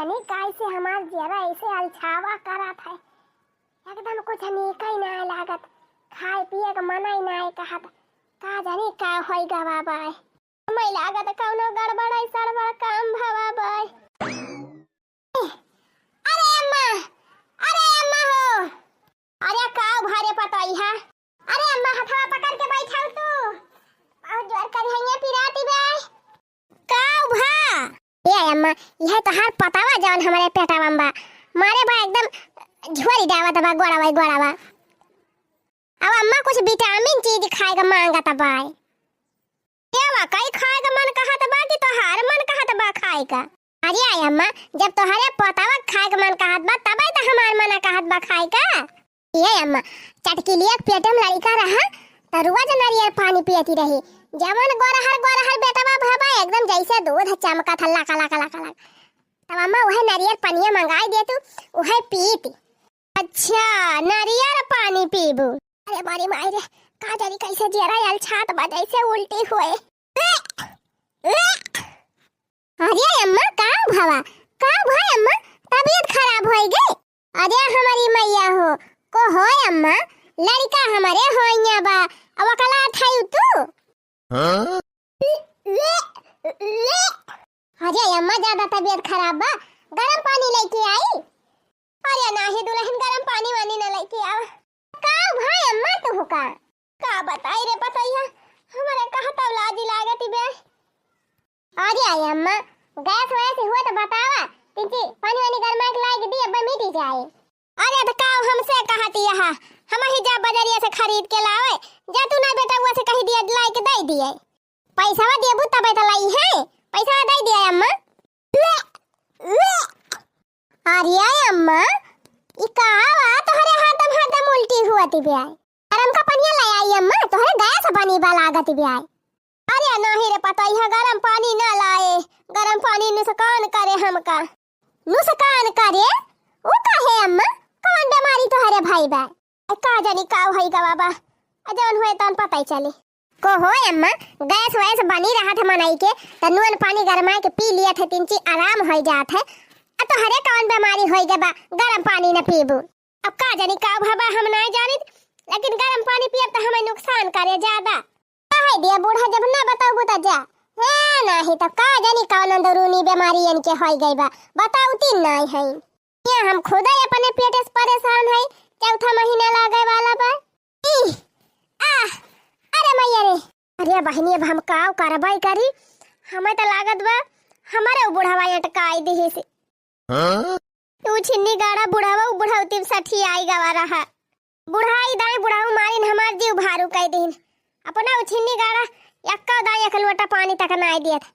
जाने कैसे हमार जरा ऐसे अलछावा करत है, एकदम कुछ नीक ही ना लागत, खाए पिए का मन ही ना कहत, का जाने का होइगा बाबा। हमें लागत कौनो गड़बड़ है, सड़बड़ काम भवा बाय। अरे अम्मा हो, अरे काव भारे पतई है। अरे अम्मा हथवा पकड़ के बैठाऊ तू, बहुत जोर कर हैया पिराती बे। काव भा ए अम्मा, यह तो हर पतावा जौन हमारे पेटावा बा मारे बा एकदम झोरी दावत बा, गोड़ावा। अब अम्मा कुछ विटामिन चीज खाएगा मांगत बा। देवा कई खाएगा मन कहत बा कि तोहार मन कहत बा खाएगा। अरे आई अम्मा, जब तोहरे पतावा खाएगा मन कहत बा तबे तो हमार मन कहत बा खाएगा। ये अम्मा चटकिलिया पेटम लड़का रहा त रोज नारियल पानी पियती रही, जवन गोरहर बेटवा भबा एकदम जैसे दूध चमका था लका। तब अम्मा वह नारियल पानी मंगाई दे तू, वह पीती। अच्छा नारियल पानी पीबू। अरे मारी मायरे, का जानी कैसे जरा यल छात बा जैसे उल्टी हुए। अरे अम्मा का भाई अम्मा तबीयत खराब हो गई। अरे हमारी मैया हो को हो अम्मा, लड़का हमारे होइया बा, अब अकला थाई तू। अरे अम्मा ज्यादा तबीयत खराब बा, गरम पानी लेके आई। अरे नाही दुल्हन गरम पानी वानी न लेके आवा। का भाई अम्मा तू का बताई रे पतैया, हमारे कहत लाजी लागती बे। अरे आई अम्मा गैस वैसे हुआ तो बतावा, तिंची पानी वानी गरमा के लाके दी अब मिटी जाए। अरे तो का हमसे कहती है, हम ही जा बाजारिया से खरीद के लावे, जा तू ना बेटा हुआ से कही दिया लाई के दे दिए। पैसा देबू तबे तो लाई है, पैसा दे दिया अम्मा। अरे अम्मा ई कावा तोहरे हाथम उल्टी हुआती बे। गरम का पानी लाई आई अम्मा, तोहरे गैस पानी बा लागती बे। अरे नहीं रे पतई है, गरम पानी ना लाए, गरम पानी नुकसान करे हमका। नुकसान करे वो काहे अम्मा, कौन बीमारी तोहरे भाई बा? का जानी का होई गा बाबा, जौन हुए तौन पता ही चले। को हो अम्मा गैस वैस बनी रहा था मनाई के, तनुअन पानी गरमा के पी लिया था, तिंची आराम हो जात है। तो हरे कौन बीमारी होई गा बा गरम पानी न पीबू। अब का जानी का बाबा हम ना जानित, लेकिन गरम पानी पियब तो हमें नुकसान करे ज्यादा। काहे दिया बूढ़ा जब ना बताऊ त जा है नहीं तो का जानी कौन अंदरूनी बीमारी इनके होई गई बा, बताऊ तीन नहीं है। ये हम खुद ही अपने पेट से परेशान है, चौथा महीना लागे वाला बा। अरे मैया रे, अरे बहनी अब हम काव करबाई करी, हमें तो लागत बा हमारे बुढ़ावा अटकाई दी से। तू छिन्नी गाड़ा बुढ़ावा बुढ़ाउती साठी आई गवा रहा, बुढ़ाई दाई बुढ़ाऊ मारिन हमार जीव भारू कह दिन। अपना छिन्नी गाड़ा यक्का दाई एक लोटा पानी तक ना दिया था।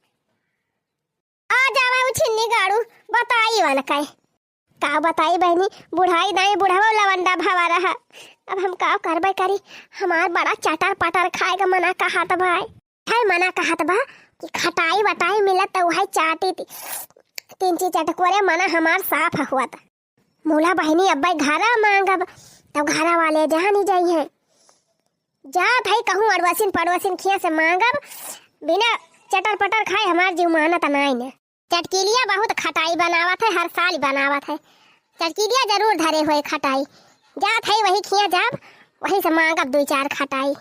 आ जावा छिन्नी गाड़ू बताई वन कह का बताई बहनी, बुढ़ाई दाई बुढ़ावा लवंडा भावा रहा। अब हम का करबे करी, हमार बड़ा चटर पटर खाएगा मना कहत भाई है, मना कहत बा कि खटाई वटाई मिलत तो वही चाटी थी, तीन चीज चटकोरे मना हमार साफ हुआ था। मूला बहनी अब घरा मांगब तो घरा वाले जहाँ नहीं जाई है, जात है कहूँ अड़वसिन पड़वसिन खिया से मांगब, बिना चटर पटर खाए हमार जीव मानत नहीं ने। चटकिलिया बहुत खटाई बनावत है, हर साल बनावत है, चटकिलिया जरूर धरे हुए खटाई, जात है वही खिया जाब वही से मांगब दो चार खटाई।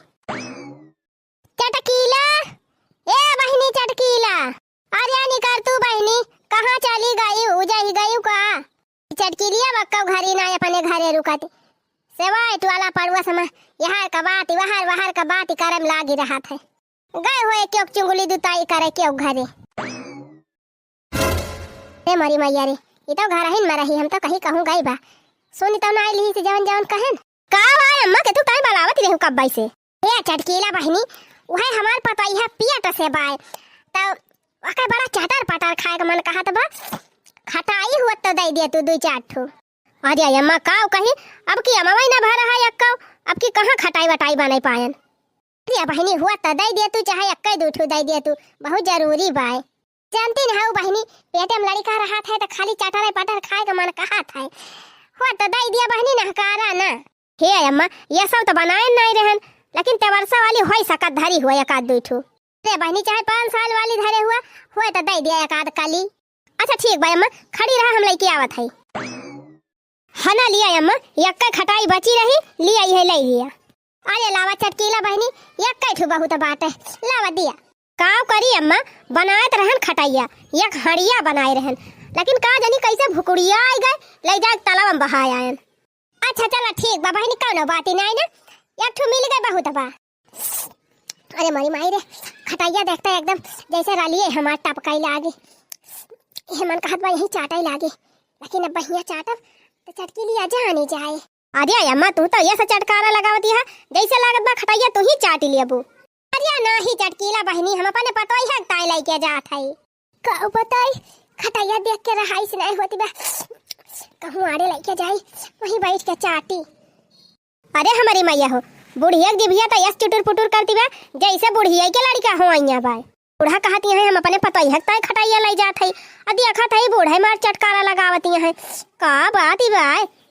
चटकीला ए बहनी चटकीला, अरे निकर तू बहनी कहाँ चली गई, उजही गई का? चटकिलिया बक्का घरी ना अपने घरे रुकती, सेवाय टवाला पड़ुआ समा यहाँ का बात वहार का बात करम लागी रहा था। गए हुए क्यों चुंगली दुताई करे क्यों घरे। ए मरी मैया रे, ये तो घर ही मरही, हम तो कहीं कहूँ गई बा, सुनी तो ना ली से जवन कहन का भाई अम्मा के तू काई बलावत रहू कब से। ए चटकीला बहनी वही हमार पता है पियट से बाय, तो वका बड़ा चटर पटर खाए का मन कहत बा, खटाई हुआ तो दे दिया तू दो चार ठो। अरे अम्मा काव कही, अब की अम्मा ना भर रहा यक्का, अब की कहाँ खटाई वटाई बनाई पायन। अरे बहनी हुआ तो दे दिया तू, चाहे यक्का दो ठो दे दिया तू, बहुत जरूरी बाय। जानती न हो बहनी पेटे में लड़का रहा था तो खाली चटर पटर खाए का मन कहा था, हुआ तो दे दिया बहनी नहकारा ना। हे अम्मा ये सब तो बनाए नहीं रहन, लेकिन तेवरसा वाली होई सकत धरी हुआ एक आध दो ठो। अरे बहनी चाहे 5 साल वाली धरे हुआ तो दे दिया एक आध काली। अच्छा ठीक बा अम्मा, खड़ी रहा, हम लेके आवत है। हना लिया अम्मा, यक्का खटाई बची रही, लिया है ले लिया। अरे लावा चटकीला बहनी, यक्का ठू बहुत बात है, लावा दिया। काव करी अम्मा, बनात रहन खटाइया, यक हड़िया बनाए रहन, लेकिन का जानी कैसे भुकुड़िया आ गए, ले जा तालाब में बहाय आयन। अच्छा चला ठीक बा बहनी, कौनो बात ही नहीं ना, एक ठू मिल गए बहुत बा। अरे मारी माई रे, खटाइया देखता है एकदम जैसे रलिए हमार टपकाई लागे। हेमन कहत बा यही चाटाई लागे, लेकिन अब बढ़िया चाटब तो चटकी लिया जाने जाए। अरे अम्मा तू तो ऐसा चटकारा लगावती है जैसे लागत बा खटाइया तू ही चाट लिया बू। अरे ना ही चटकीला बहनी, हम अपने पतोई है ताई लेके जात है। का बताई खटाइया देख के रहाइस नहीं होती बा, कहूँ आड़े लेके जाई वहीं बैठ के चाटी। अरे हमारी मैया हो, बुढ़िया दिभिया तो यस चुटुर पुटुर करती बा जैसे बुढ़िया के लड़का हो आइया बा। बूढ़ा कहती है हम अपने पतोई है ताई खटाइया ले जात है, अदी अखत है बूढ़ा मार चटकारा लगावती है। का बात ही बा,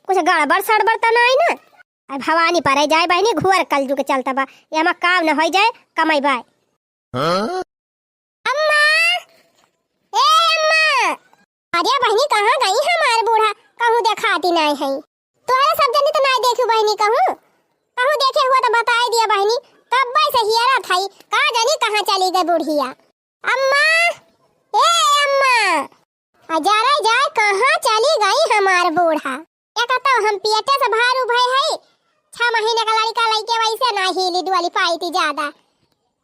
कुछ गड़बड़ सड़बड़ तो नहीं ना। अब भवानी पर जाए बहनी, घुअर कल जुके चलता बा, ये हम काम न हो जाए कमाई बाय। अम्मा ए अम्मा, अरे बहनी कहाँ गई हमारे बूढ़ा, कहूँ देखाती नहीं है। तोहरे सब जनी तो नहीं देखू बहनी, कहूँ देखे हुआ तो बताई दिया बहनी, तब से हियरा थाई का जानी कहाँ चली गई बुढ़िया। अम्मा ए अम्मा, अजारा जाए कहाँ चली गई हमार बूढ़ा। एक तो हम पियटे से बाहर उभे है, 6 महीने का लड़का लइके वैसे ना हिली डुअली पाई थी ज्यादा,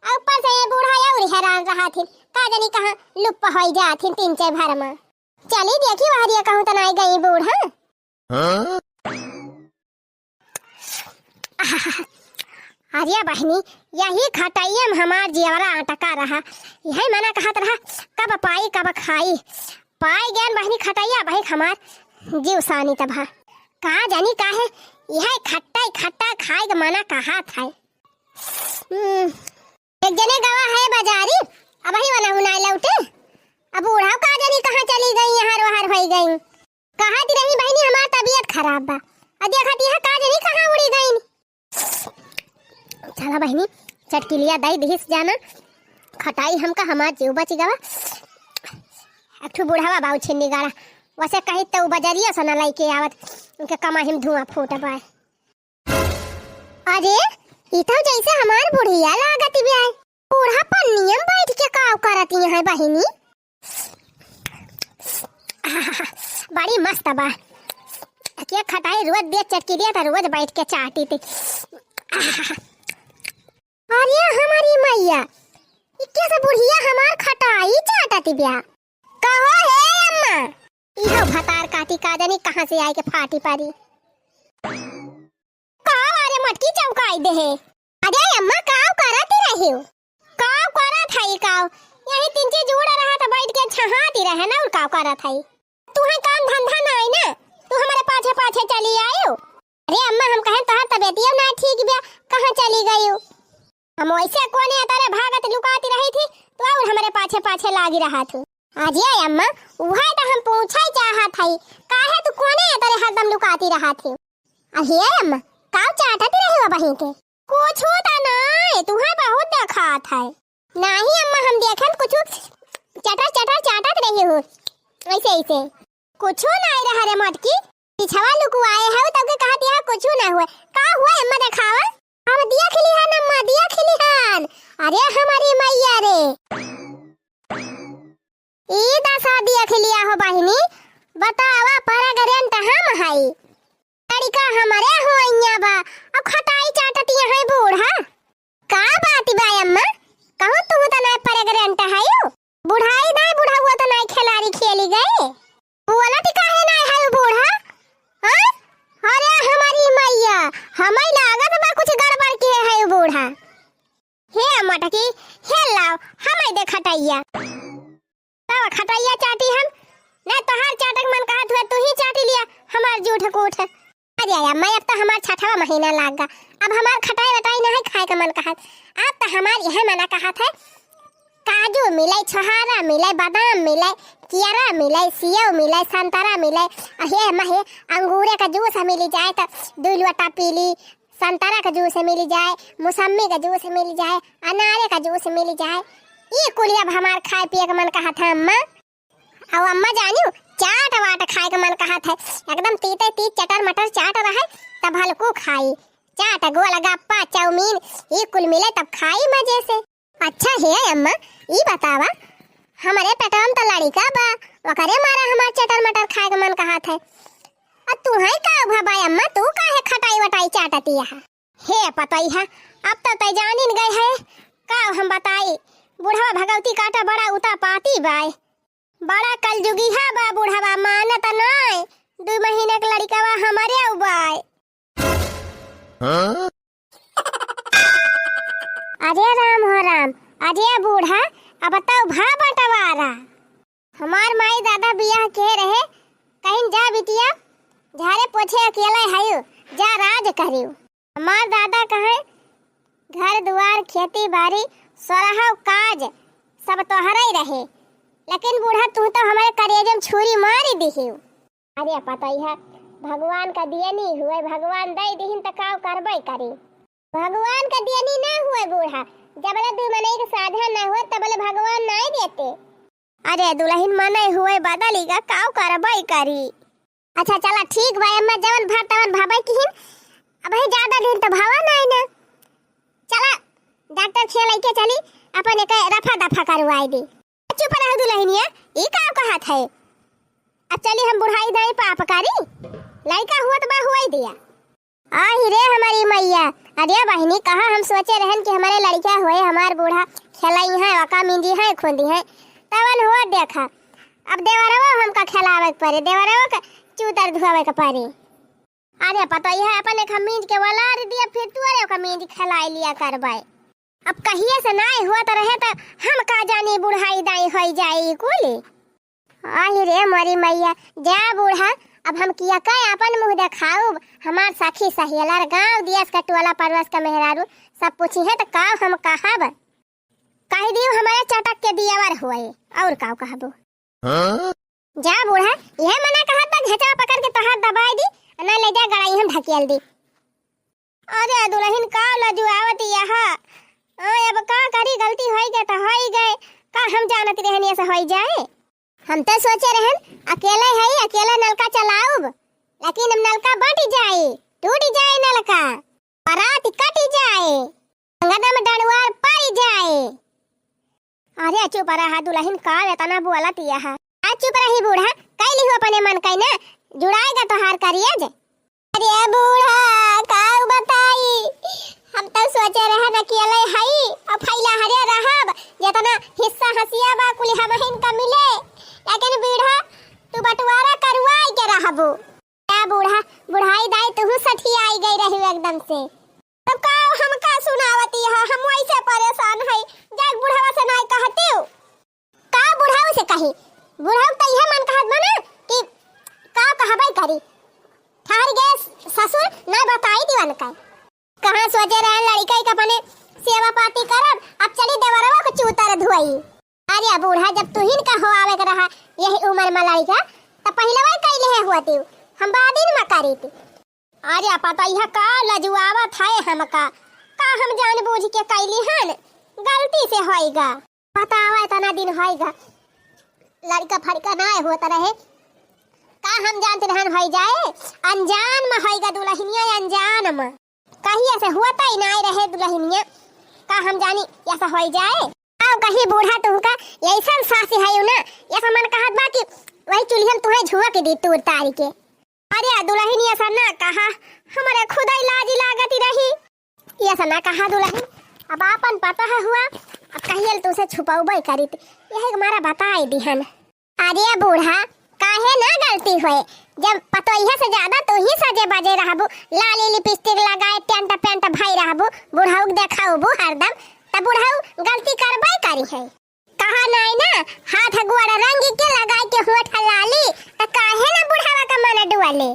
ऊपर से ये बूढ़ा और हैरान रहा थी, का जानी कहाँ लुप्प हो जाती 3-4 भर में। चली देखी वहां कहूँ तो नहीं गई बूढ़ा। अरे बहनी यही खटाइए में हमार जीवरा अटका रहा, यही मना कहत रहा कब पाई कब खाई, पाई गैन बहनी खटाइया भाई हमार जीव सानी तबा। का जानी का है यह खट्टा खट्टा खाए के मना कहा था। एक जने गवा है बाजारी, अब ही वना हुना लौटे, अब बूढ़ा का जानी कहाँ चली गई, यहाँ रोहर हो गई। कहा दी रही बहनी हमार तबीयत खराब बा, अब देखती है का जानी कहाँ उड़ी गई। चला बहनी चटकी लिया दाई दिहिस जाना, खटाई हमका हमार जीव बच गवा। एक ठो बूढ़ावा बाऊ छिन्नी गाड़ा, वैसे कही तो बजरिया सना लेके आवत, उनके कमा हिम धुआं फूट बाय। अरे ई तो जैसे हमार बुढ़िया लागत बे, बूढ़ा पर नियम बैठ के काव करती है बहनी। बड़ी मस्त बा, के खटाई रोज दे चटकी दिया तो रोज बैठ के चाटी थी। अरे हमारी मैया, इक्के से बुढ़िया हमार खटाई चाटती ब्या। कहो हे अम्मा, इहो भतार काटी का जानी कहाँ से आए के फाटी पारी। काव अरे मटकी चौकाई दे है। अरे अम्मा काव करती रही हो, काव करत है काव, यही 3 चीज जुड़ा रहा था बैठ के छहाती रहे ना, और काव करत है। तू है काम धंधा नहीं ना, तू हमारे पाछे पाछे चली आई हो। अरे अम्मा हम कहें तोहर तबीयत ना ठीक बा, कहाँ चली गई हो। हम वैसे कोने तारे भागत लुकाती रही थी, तो और हमारे पाछे पाछे लागी रहा थी। आज ये अम्मा वही तो हम पूछा चाहत हई, काहे तू कोने तारे हरदम लुकाती रहा थी। अब ये अम्मा काव चाटती रही हो बहिन के, कुछ होता नहीं, तुम्हें बहुत देखात है। नहीं अम्मा हम देखन कुछ चटर चटर चाटत रही हो, ऐसे ऐसे कुछ नहीं रहा रे मटकी, पिछवा लुकुआए है तब के कहती है कुछ ना हुआ। का हुआ अम्मा दिखावा, हम दिया खिली हन अम्मा, दिया खिली हन। अरे हमारी मैया रे, ई दशा दिया खिलिया हो बहिनी, बतावा परगरंत हम हई, लड़का हमारे हो अइया बा, अब खटाई चाटती है बूढ़ा। का बात बा अम्मा, कहूं तू तो नहीं परगरंत हई, बुढ़ाई नहीं बुढ़ा हुआ तो नहीं खिलाड़ी खेली गई, बोला ती काहे नहीं है बूढ़ा। हां अरे हमारी मैया, हमें लागत बा कुछ गड़बड़ के है बूढ़ा। हे मटकी हे लाओ हमें दे खटाइया, तब खटाइया चाटी हम नहीं, तोहार चाटक मन कहत हुआ तू ही चाटी लिया हमार जूठ कूठ। अरे अम्मा अब तो हमार 6वां महीना लाग गा, अब हमार खटाई वटाई नहीं खाए का मन कहत, अब तो हमार यह मना कहत है काजू मिले, छोहारा मिले, बादाम मिले, कियारा मिले, सेव मिले, संतरा मिले, हे महे अंगूरे का जूस मिल जाए तो 2 लोटा पीली, संतरा का जूस मिल जाए, मौसम्मी का जूस मिल जाए, अनारे का जूस मिल जाए, ये कुल अब हमार खाए पिए का मन कहत है अम्मा। और अम्मा जानियो चाट वाट खाए का मन कहा था, एकदम तीते तीत चटर मटर चाट रहा तब हल्को खाई। चाट गोलगप्पा चाउमीन ये कुल मिले तब खाई मजे से। अच्छा है अम्मा, ये बतावा हमारे पेटवा में तो लड़का बा, वकरे मारा हमार चटर मटर खाए का मन कहा था। अब तू है का भाई अम्मा, तू काहे खटाई वटाई चाटती है? हे पतई है, अब तो तय जानिन गए है का हम बताई। बुढ़वा भगवती काटा बड़ा उता पाती बाय, बड़ा कलजुगी है बा बुढ़वा, मानत नहीं 2 महीने का लड़का बा हमारे उबाय। अरे राम हो राम, अरे बूढ़ा अब बताओ भा बंटवारा। हमार माई दादा बियाह के रहे, कहीं जा बिटिया झारे पोछे अकेला है जा राज करियो। हमार दादा कहे घर दुआर खेती बाड़ी सोरहा काज सब तोहरा ही रहे, लेकिन बूढ़ा तू तो हमारे करेजे में छुरी मारी दिहियो। अरे पता ही है भगवान का दिया नहीं हुए, भगवान दे दिहिन त काव करबई करी। भगवान का दिया नहीं ना हुए बूढ़ा, जबले 2 महीने के साधन ना हुए तबले भगवान नहीं देते। अरे दुल्हन मने हुए बदली का काव करबई करी। अच्छा चला ठीक भाई अम्मा जवन भात तवन भाबाई किहिन, अब ही ज्यादा दिन तो भावा नहीं ना। चला डॉक्टर खेलाई के चली अपन एक रफा दफा करवाई दे। चुप रह दुल्हनिया, ई का कहा था। अब चली हम बुढ़ाई दाई पाप करी, लड़का हुआ तो बा हुआ दिया। आही रे हमारी मैया, अरे बहनी कहा हम सोचे रहन कि हमारे लड़का हुए, हमार बूढ़ा खेलाई है वका मिंदी है खुंदी है तवन हुआ देखा। अब देवरवा हमका खिलावे के पड़े, देवरवा का चूतर धुआवे के पड़े। अरे पता ही है अपन एक मींज के वलार दिया, फिर तू अरे का मींज खिलाई लिया करबाई। अब कहिए से नहीं हुआ तो रहे तो हम का जाने बुढ़ाई दाई हो जाए कुली। आही रे मोरी मैया, जा बूढ़ा अब हम किया कहे अपन मुंह दिखाऊ। हमार सखी सहेलर गांव दियस का टोला परवस का मेहरारू सब पूछी है तो का हम कहब, कह दियो हमारे चटक के दियावर हुए और का कहबो। जा बूढ़ा यह मना कहा था घेचा पकड़ के तोहार दबाई दी ना ले जा गड़ाई हम ढकेल दी। अरे दुल्हन का लजुआवती यहा, अब का करी गलती होई गए तो होई गए, का हम जानत रहनी ऐसा होई जाए। हम तो सोचे रहन अकेले है अकेला नलका चलाऊब, लेकिन हम नलका बट जाए टूट जाए नलका, परात कट जाए, अंगना में डंडवार पड़ जाए। अरे चुप रहा दुल्हन का इतना बोला तिया है। आज चुप रही बूढ़ा, कैली हो अपने मन कई ना जुड़ाएगा तो हार करिए। अरे बूढ़ा का बताई, हम तो सोचे रहन अकेले हई और फैला हरे रहब, जितना हिस्सा हसिया बा कुल हमहिन का मिले, लेकिन बूढ़ा तू बंटवारा करवाई के रहबो। क्या बूढ़ा बुढ़ाई दाई तू सठी आई गई रही एकदम से, तब का हम का सुनावती है, हम वैसे परेशान है जाग बुढ़ावा से नहीं कहते हो। का बुढ़ावा से कही, बुढ़ावा तो यह मन कहत बना कि का कहबई करी, ठहर गए ससुर न बताई दीवान का। कहां सोचे रहे लड़का के अपने सेवा पाती करब, अब चली देवरवा को चूतर धुआई। अरे बूढ़ा जब तू हिन का हो आवे के रहा यही उम्र में लड़का त पहलवा कैले है हुआती, हम बादिन में करी थी। अरे पता यह का लजुआवत है हमका, का हम जान बूझ के कैली हन, गलती से होएगा बतावा इतना दिन होएगा लड़का फड़का ना होता रहे, का हम जानते रहन हो जाए अनजान में होएगा दुल्हनिया अनजान में, कहिए से होता ही नहीं रहे दुल्हनिया, का हम जानी ऐसा हो जाए। आओ कहीं बूढ़ा तुमका ऐसा सासी है ना, ऐसा मन कहत बा कि वही चुल्हियन तुम्हें झुआ के दी तूर तारी के। अरे दुल्हनिया ऐसा ना कहा, हमारे खुदा ही लाज लागती रही, ऐसा ना कहा दुल्हन, अब आपन पता है हुआ अब कहिए तुसे छुपाऊबई करी यही हमारा बताई दिहन। अरे बूढ़ा काहे ना गलती होए, जब पतोइया से ज्यादा तो ही सजे बजे रहबू, लाली लिपस्टिक लगाए टेंट पेंट भाई रहबू, बुढ़ाऊ देखाऊबू हरदम, तब बुढ़ाऊ गलती करबई करी है। कहा नहीं ना हाथ गोड़ रंग के लगाए के होठ लाली, त काहे ना बुढ़ावा का मन डुआले।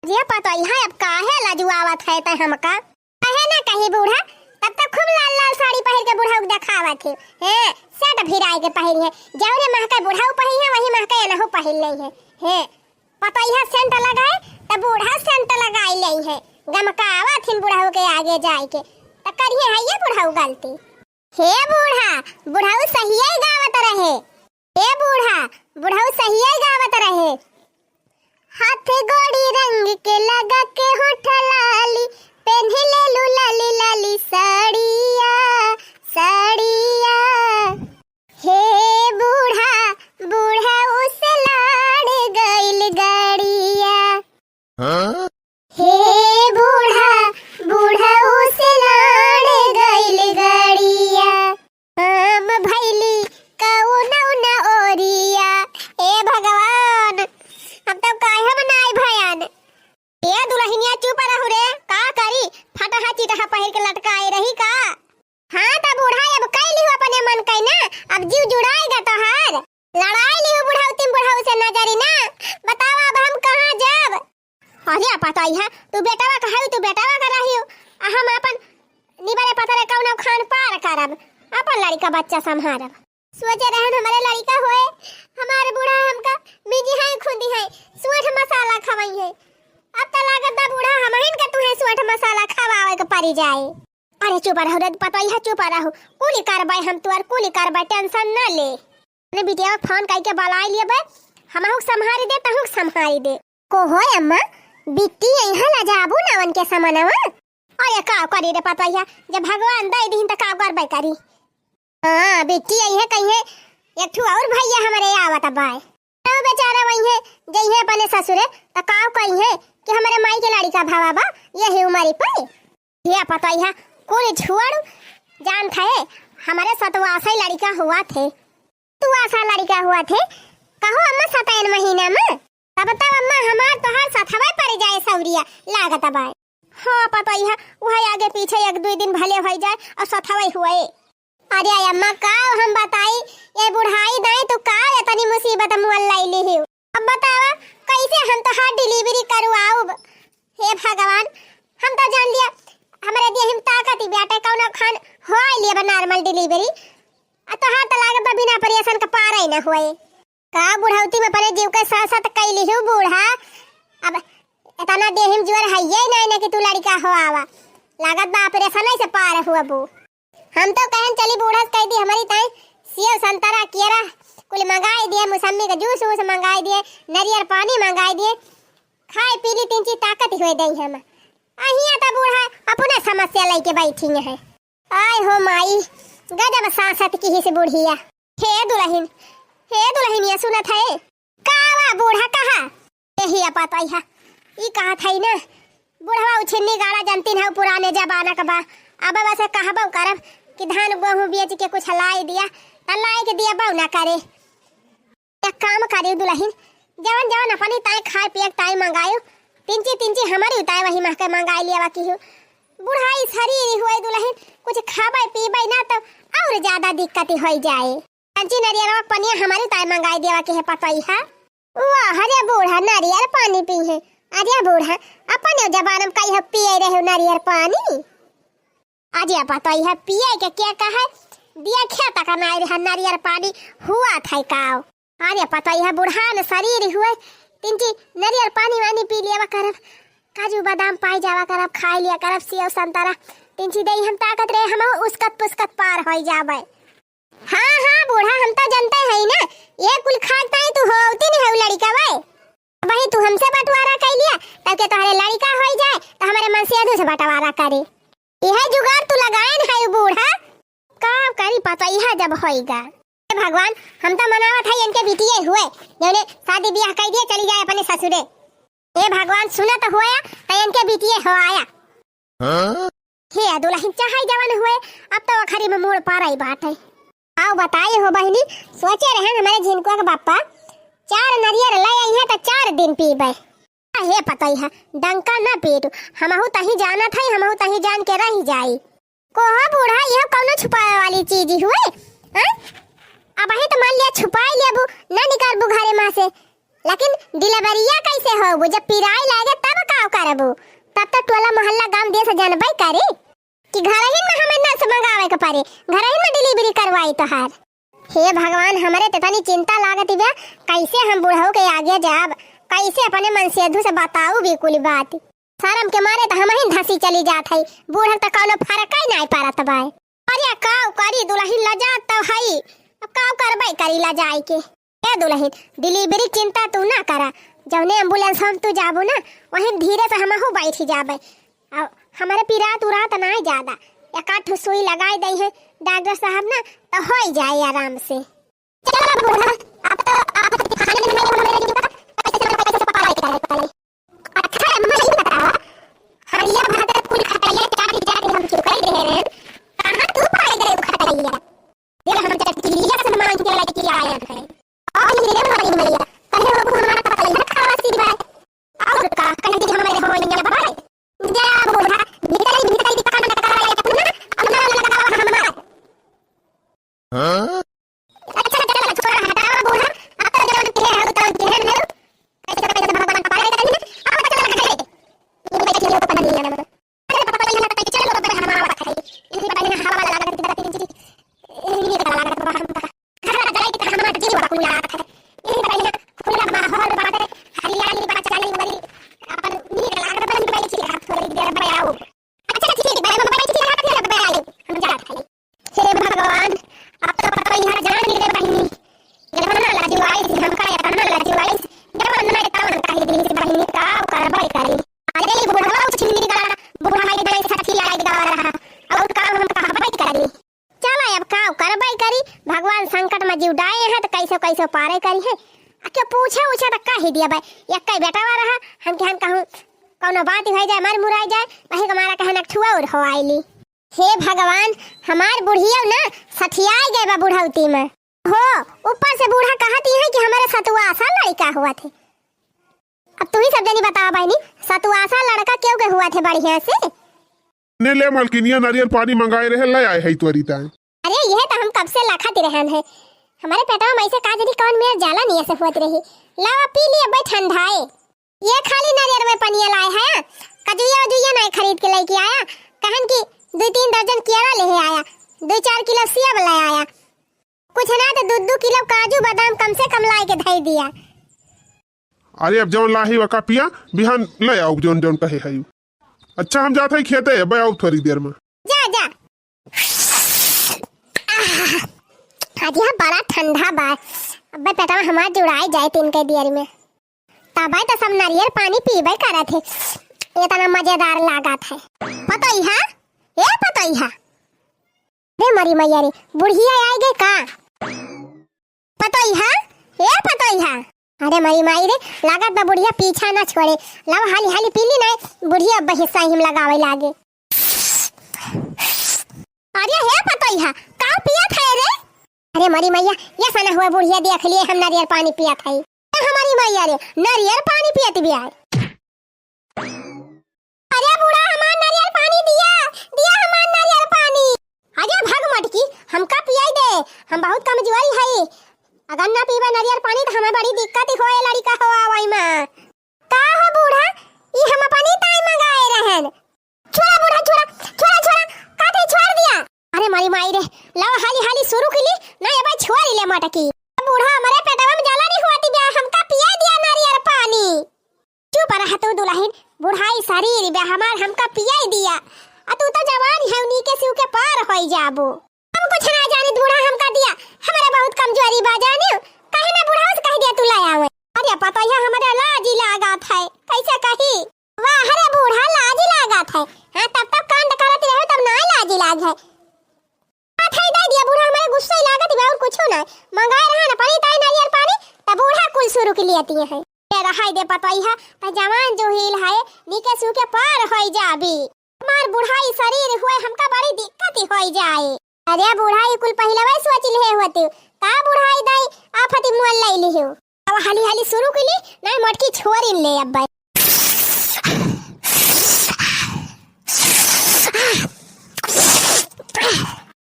ये पतोइया अब काहे लजुआवत है त हमका, काहे ना कही बूढ़ा तब तक खूब लाल लाल साड़ी पहन के बुढ़ाऊ देखावत है, हैं सेट भिराई के पहन है, जौरे महका बुढ़ाऊ पहन है वही महका एनहु पहन लई है, हैं पता यह सेंट लगाए त बूढ़ा सेंट लगाई लई है, गमकावा थिन बुढ़ाऊ के आगे जाए के त करिए है ये बुढ़ाऊ गलती। हे बूढ़ा बुढ़ाऊ सही गावत रहे, हे बूढ़ा बूढ़ा बुढ़ाऊ सही गावत रहे। हाथ गोड़ी रंग के लगा के होठ लाली, पेन्हे ले लू लाली लाली साड़िया साड़िया। हे बूढ़ा बूढ़ा उस लाड़ गइल गाड़िया। हे बूढ़ा बूढ़ा उस लाड़ गइल गाड़िया। हम भैली कौना न ओरिया। ए भगवान हम तो काहे बनाई भयान। ए दुल्हनिया चुप रहू रे, का करी फटहा चिटहा पहिर के लटकाए रही का। हाँ त बूढ़ा अब कई लियो अपने मन कई ना, अब जीव जुड़ाएगा तोहार। लड़ाई लियो बुढ़ाऊ तुम बुढ़ाऊ से नजरी ना, बताओ अब हम कहां जाब। अरे पता है तू बेटावा कहू तू बेटावा कर रहियो, हम अपन निबारे पता रे कौन खान पार करब, अपन लड़का बच्चा संभारब। सोचे रहन हमारे लड़का होए, हमारे बूढ़ा हमका मिजी है खुंदी है सूठ मसाला खवाई है। अब त लागत बा बूढ़ा हमहिन के तुहे सूठ मसाला खवावे के पड़ी जाए। अरे चुप रहो रे, पता है चुप रहो, कुली करबाई हम तोर कुली करबाई, टेंशन न ले। ने बिटिया फोन कई के बुलाई लेबे, हमहु संभारी दे तहु संभारी दे। को होय अम्मा बिट्टी यहां ला जाबू नवन के समानवा। अरे का करी रे पता है, जब भगवान दई दीन त का करबाई करी। हां बिट्टी यही कहिए एक ठू और भैया हमारे आवत बाय, तो बेचारा वही है जइहे अपने ससुरे त का कहिए कि हमारे माई के लड़का भावा बा यही उमरी पे। ये पता है कोई छुआड़ू जान थे हमारे सतवासा लड़का हुआ थे, तू आसा लड़का हुआ थे। कहो अम्मा 7 महीना में तब तब अम्मा हमार तोहार सथवा पड़ जाए सौरिया लागत बाय। हां पता है वही आगे पीछे 1-2 दिन भले हो जाए और सथवा हुए। अरे अम्मा का हम बताई ये बुढ़ाई दाई तो का इतनी मुसीबत मुअल लाई ली। अब बतावा कैसे हम तो हार्ट डिलीवरी करवाऊ। हे भगवान हम तो जान लिया हमारे दिए हम ताकत ही बेटा कौन खान हो लिए नॉर्मल डिलीवरी, तो हाथ लागत बिना ऑपरेशन का पार ही ना होए। का बुढ़ौती में परे जीव के साथ साथ कैली हूं बूढ़ा। अब इतना देहिम जोर है ये ना कि तू लड़का हो आवा, लागत बा ऑपरेशन से पार हुआ बू। हम तो कहन चली बूढ़ा कह दी हमारी ताई सेव संतरा केरा कुल मंगाई दिए, मौसमी का जूस वूस मंगाई दिए, नारियल पानी मंगाई दिए, खाए पीली 3 चीज ताकत ही हो दई हम। अहिया त बूढ़ा अपने समस्या लेके बैठी है। आय हो माई गजब सांसत की ही से बुढ़िया। हे दुल्हनिया सुनत है कावा बूढ़ा कहा यही पता है ई कहा था ना बूढ़वा उछन्नी गाड़ा जानती है पुराने जमाना का बा। अब वैसे कहबो करब कि धान गेहूं बेच के कुछ लाई दिया लाई के दिया बहु ना करे। एक काम करे दुल्हन जवन जवन अपनी ताई खाए पिए ताई मंगायो 3 चीज हमारी उताय वही महके मंगाई लिया बाकी हो। बुढ़ाई शरीर हुए दुल्हन कुछ खाबे पीबे ना तो और ज्यादा दिक्कत हो जाए। कंची नारियल पानी हमारी ताई मंगाई दिया बाकी है पता ही है। वाह अरे बूढ़ा नारियल पानी पी है। अरे बूढ़ा अपने जबान में कहीं पिए रहे नारियल पानी। अरे पता ही है पिए के क्या कहा दिया खेता का नारियल पानी हुआ था काव। अरे पता ही है बूढ़ा न शरीर हुए 3 चीज नारियल पानी वानी पी लिया करब, काजू बादाम पाई जावा करब, खाई लिया करब, सेव संतरा 3 चीज दई हम ताकत रहे हम उसकत पुस्कत पार हो जाबे। हाँ बूढ़ा हम तो जानते है ना ये कुल खाता है तू होती नहीं है लड़का भाई। वही तू हमसे बंटवारा कर लिया तब के तुम्हारे लड़का हो जाए तो हमारे मन से अधू से बंटवारा करे। यह जुगाड़ तू लगाए है बूढ़ा का करी पता ही जब होएगा। भगवान हम तो मनावत है इनके बिटिए हुए जने शादी ब्याह कर दिए चली जाए अपने ससुरे। हे भगवान सुना तो होया तो इनके बिटिए हो आया। हे दुल्हन चाहे जवान हुए अब तो आखिरी में मोड़ पार आई बात है। आओ बताइए हो बहनी सोचे रहे हमारे झिनकुआ का बापा 4 नारियल ले आई है तो 4 दिन पीबे। हे पता ही है डंका ना पीटू हमहु तही जाना था हमहु तही जान के रह जाई। कोहा बूढ़ा यह कौनो छुपाए वाली चीज हुए हैं। अब ही तो मान लिया छुपाई लेबू ना निकाल बुघारे मां से, लेकिन डिलीवरिया कैसे होबू जब पिराई लागे तब का करबू। तब तक टोला मोहल्ला गांव देश जानबई करे कि घर ही में हमें नर्स मंगावे के पड़े, घर ही में डिलीवरी करवाई तोहार। हे भगवान हमारे तनी चिंता लागत बा कैसे हम बूढ़ऊ के आगे जाब, कैसे अपने मन से अधू से बताऊ भी कुल बात। शर्म के मारे तो हम ही धसी चली जात है, बूढ़ तो कौनो फर्क ही नहीं पड़त बा। अरे काऊ करी दुल्हन लजात तो हई अब काऊ करबई करी ला जाए के। ए दुल्हन, डिलीवरी चिंता तू ना करा। जौने एम्बुलेंस हम तू जाबू ना, वहीं धीरे से हमहू बैठ जाबे। और हमारे पिरात उरात ना ज्यादा, एक आठ सुई लगाई दई है डॉक्टर साहब ना, तो हो जाए आराम से। चलो बूढ़ा, अब तो आप खाने में हमारे कैसे पकाए अच्छा मैं ही बता। हरिया भात फूल खटाइया चाटी जाके हम चुकाई दे रहे हैं। कहां तू पाए गए खटाइया? ये हम चटकिया से मान के लाके किया आया है। और ये हमारी मैया कहे वो हमारा खटाइया खावा सी बात। और का कहे कि हमारे हो नहीं बाबा। जा बूढ़ा, भीतर दिखा ना करा या तू ना अपना लगा हमारा। हां अच्छा चल छोड़ हटा बूढ़ा, अब तो जब तेरे है तो तेरे ले कैसे भगवान का पाए करेंगे। अब तो चल लगा ये बैठे चलो पता नहीं है ना। अरे पापा ये लगा चलो लो पर हमारा बात है। ये बात में हवा लगा के तीन चीज ये लगा लगा हम का घर जाए कि हमारा जीव बड़ा खुला है। ये बात में खुला माहौल बात है, हरियाली बात चली वाली अपन नीर लगा के बंद बैठ के हाथ थोड़ी देर बड़ा आओ। अच्छा ठीक है मैं बैठ के हाथ फिर बड़ा आओ हम जा रहे हैं। हे भगवान, आप तो पता यहाँ जान ले बहनी। ये ना लाजवाई हम का या ना लाजवाई जब ना के तावन का ही दिन से बहनी का कार्रवाई करी। अरे बुढ़वा छिन्नी का बुढ़वा के गले से साथी लड़ाई दिखा रहा और काम हम का कार्रवाई करी। चलो अब का कार्रवाई करी। भगवान संकट में जीव डाए हैं तो कैसे कैसे पारे करी है। क्या पूछे उछे तो कह ही दिया भाई एक कई बेटा रहा हम के हम कहूं कोनो बात हो जाए मर मुराई जाए वही हमारा कहना छुआ और हो आईली। हे भगवान, हमार बुढ़िया ना सठियाई गए बा बुढ़ौती में हो। ऊपर से बूढ़ा कहती है कि हमारे सतुआसा लड़का हुआ थे। अब तू ही सब जनी बता बहनी, सतुआसा लड़का क्यों के हुआ थे बढ़िया से? ने ले मलकिनिया नारियल पानी मंगाए रहे ले आए है तोरी ता। अरे यह तो हम कब से लखत रहन है। हमारे पेटवा में ऐसे काजरी कौन मेरा जाला नहीं ऐसे होत रही। लावा पी लिए भाई ठंडाए। ये खाली नारियल में पनिया लाए है, कजुया वजुया नहीं खरीद के लेके आया। कहन की 2-3 दर्जन केला ले आया, 2-4 किलो सेब ले आया, कुछ ना तो 2-2 किलो काजू बादाम कम से कम ला के धई दिया। अरे अब जौन लाही वका पिया बिहान ले आओ जौन जौन कहे है। अच्छा हम जाते ही खेते है बे आओ थोड़ी देर में। जा जा आज यहाँ बड़ा ठंडा बा। अब पेटा में हमार जुड़ाई जाए 3 के देर में तब तो सब नारियल पानी पीबे करे थे। इतना मजेदार लागत है। पता ही है ये पता ही है। रे मरी मैया रे बुढ़िया आई गए का पता ही है ये पता ही है। अरे मरी माई रे लागत बा बुढ़िया पीछा ना छोड़े। लाओ हाली हाली पीली नहीं बुढ़िया हिस्सा हिम लगावे लागे। अरे हे पता ही है का पिया था रे। अरे मरी मैया ये सना हुआ बुढ़िया देख लिए हम नारियल पानी पिया था। हमारी मैया रे नारियल पानी पियत भी आए। अरे बूढ़ा हमार नारियल पानी दिया दिया हमार नारियल पानी। अरे भाग मटकी हमका पियाई दे, हम बहुत कमजोरी है। अगर ना पीबे नारियल पानी तो हमें बड़ी दिक्कत होए लड़का हो आवई में। का हो बूढ़ा ई हम पानी ताई मंगाए रहन। छोड़ा बूढ़ा छोड़ा छोड़ा छोड़ा काटे छोड़ दिया। अरे मारी माई रे लाओ हाली हाली शुरू कली ना ये भाई छोड़ ले मटकी। बूढ़ा हमारे पेटवा में जाला नहीं हुआ बे हमका पिया दिया नारियल पानी। चुप रह तू दुल्हन, बुढ़ाई शरीर बे हमार हमका पिया दिया। आ तू तो जवान है उन्हीं के सिउ के पार होई जाबो। हम कुछ ना जाने बूढ़ा हमका दिया हमारे बहुत कमजोरी बा जाने। कहे ना बूढ़ा से कह दिया तू लाया हुए। अरे पता है हमारे लाज लागत है कैसे कही। वाह अरे बूढ़ा लाज लागत है। हां तब कांड करत रहे तब ना लाज लाग है। हाथ दे दिया बूढ़ा हमारे गुस्सा लागत है और कुछ ना मंगाए रहा ना पानी ताई नारियल पानी तब बूढ़ा कुल शुरू के लिए आती है। रहाई दे पता ही है पर जवान जो हिल है नीके सु के पार होई जाबी। हमार बुढ़ाई शरीर हुए हमका बड़ी दिक्कत होई जाए। अरे बुढ़ाई कुल पहले वही सोच ले होते का बुढ़ाई दाई आफती मुअल ले ली हो। अब हाली हाली शुरू के लिए नहीं मटकी छोड़ ले अब भाई।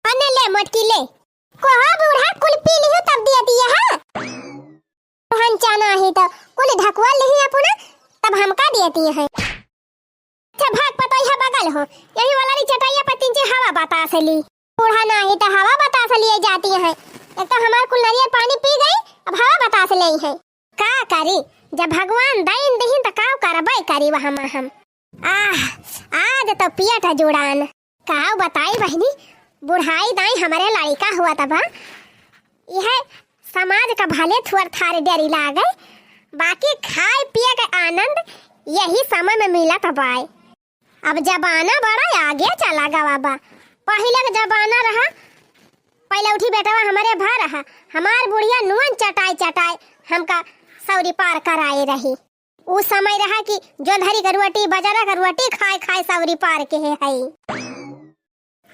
अने ले मटकी ले कोहा बूढ़ा कुल पी ली हो तब दिया दिया है। हम चाना है तो कुल ढकवा ले ही अपना तब हमका देती है। अच्छा भाग पता है बगल हो यही वाला नी चटाइया पर 3 हवा बतास ली। बूढ़ा ना है तो हवा बतास लिए जाती है। एक तो हमार कुल नारियल पानी पी गई अब हवा बतास ले है। का करी जब भगवान दाइन दही तो का करबे करी वह हम। आज तो पिया था जुड़ान का बताई बहनी। बुढ़ाई दाई हमारे लड़का हुआ तब यह समाज का भले थुअर थारे डरी लागे, बाकी खाए पिए का आनंद यही समय में मिला था बाय। अब जमाना बड़ा आगे चला गा बाबा। पहले का जमाना रहा, पहले उठी बेटा हमारे भा रहा, हमार बुढ़िया नुअन चटाई चटाई हमका सौरी पार कराए रही। उस समय रहा कि जो धरी करुआटी बाजारा करुआटी खाए खाए सौरी पार के है।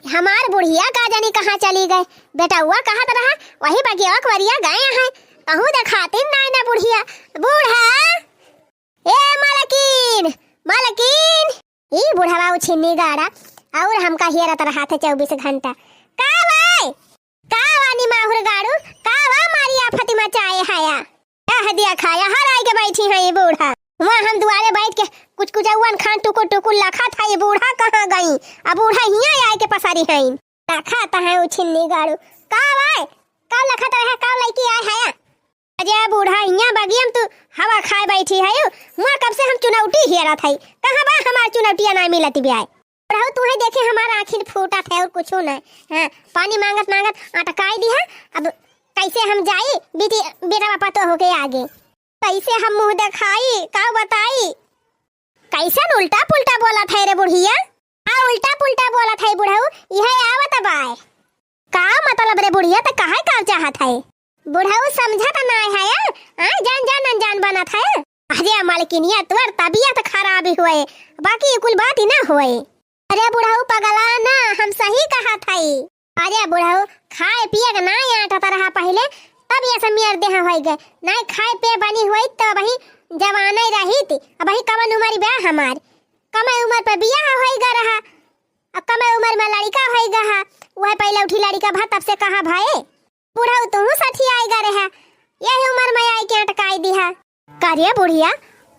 हमार बुढ़िया का जानी कहाँ चली गए, बेटा हुआ कहाँ तो रहा वही बाकी अकवरिया गए हैं, कहूँ दिखाती नाय ना बुढ़िया। बूढ़ा ए मालकिन मालकिन, ई बुढ़ावा छिन्नी गाड़ा और हमका हियरत रहा थे 24 घंटा। का भाई का वानी माहुर गाड़ू का वा मारी आफत मचाए हया कह दिया खाया हर आई के बैठी है ये बूढ़ा। वहाँ हम दुआरे बैठ के कुछ कुछ अवन खान टुकुर टुकुर लखा था, ये बूढ़ा कहाँ गई? अब बूढ़ा हिया आए के पसारी है लखा था है छिन्नी गाड़ू का भाई का लखा था का लड़की आए है अजय बूढ़ा हिया बगियम तू हवा खाए बैठी है। वहाँ कब से हम चुनौती हियरा था, कहाँ बा हमार चुनौतिया ना मिलती भी आए। बुढ़ाऊ तू ही देखे हमारा आखिर फूटा था और कुछ नहीं। हाँ पानी मांगत मांगत अटकाई दी है। अब कैसे हम जाई बेटी बेटा पापा तो हो गए आगे, कैसे हम मुंह दिखाई का बताई? कैसे उल्टा पुल्टा बोला था रे बुढ़िया? उल्टा पुल्टा बोला था बुढ़ाऊ, यह आवत बाय का मतलब रे बुढ़िया? तो कहे का चाहत है बुढ़ाऊ? समझा तो नहीं है, जान जान अनजान बना था। अरे मालकिनिया तुअर तबीयत खराब हुए, बाकी कुल बात ही ना हुए। अरे बुढ़ाऊ पगला ना, हम सही कहा था। अरे बुढ़ाऊ खाए पिए का ना आटा रहा पहले, तब ये सब मेर देहा हो गए। नहीं खाए पे बनी हुई तो वही जवान ही रही थी। अब वही कम उम्र ब्याह हमार, कम उम्र पे बियाह हो गा रहा। अब कम उम्र में लड़का हो गा, वह पहले उठी लड़का भा तब से कहा भाई बुढ़ाऊ तू सठी आई गा रहा, यही उम्र में आई के अटकाई दी है। करिए बुढ़िया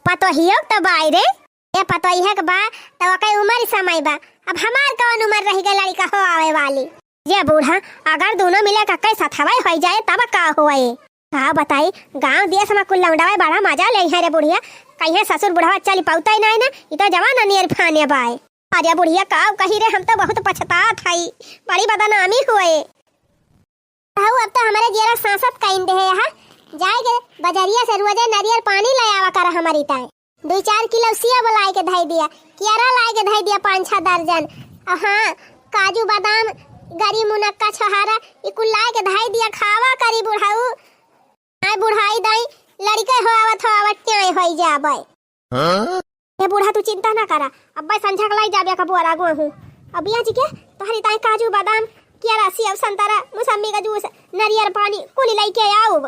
पतो ही तो बाई रे, ये पतो ही है कि बा तो कई उम्र समय बा। अब हमार कौन उम्र रही गई लड़का हो आवे वाली? ये बूढ़ा अगर दोनों मिले का कैसा थवाई हो जाए तब का हुए का बताई? गांव देश में कुल लौंडावे बड़ा मजा ले है रे बुढ़िया। कहीं ससुर बुढ़वा चली पाउता ही नहीं ना, ये तो जवान नियर फाने बाय। अरे बुढ़िया का कही रे, हम तो बहुत पछतात हई, बड़ी बदनामी हुए। अब तो हमारे जेरा सांसत कइन दे है, जाएगे बजरिया से रोजे नारियल पानी ले आवा कर हमारी ताई। 2-4 किलो सिया बुलाए के धई दिया, कियारा लाए के धई दिया 5-6 दर्जन। हाँ काजू बादाम गरी मुनक्का छोहारा ये कुल लाए के धई दिया, खावा करी बुढ़ाऊ। आय बुढ़ाई दाई लड़के हो आवत क्या होई जाबे। ये बूढ़ा तू चिंता ना करा, अब संझा के लाई जाबे का बुआरा गो हूं। अब बिया जी के तोहरी ताई काजू बादाम कियारा सेब संतरा मौसम्मी का जूस नारियल पानी कुल लाई के आओ।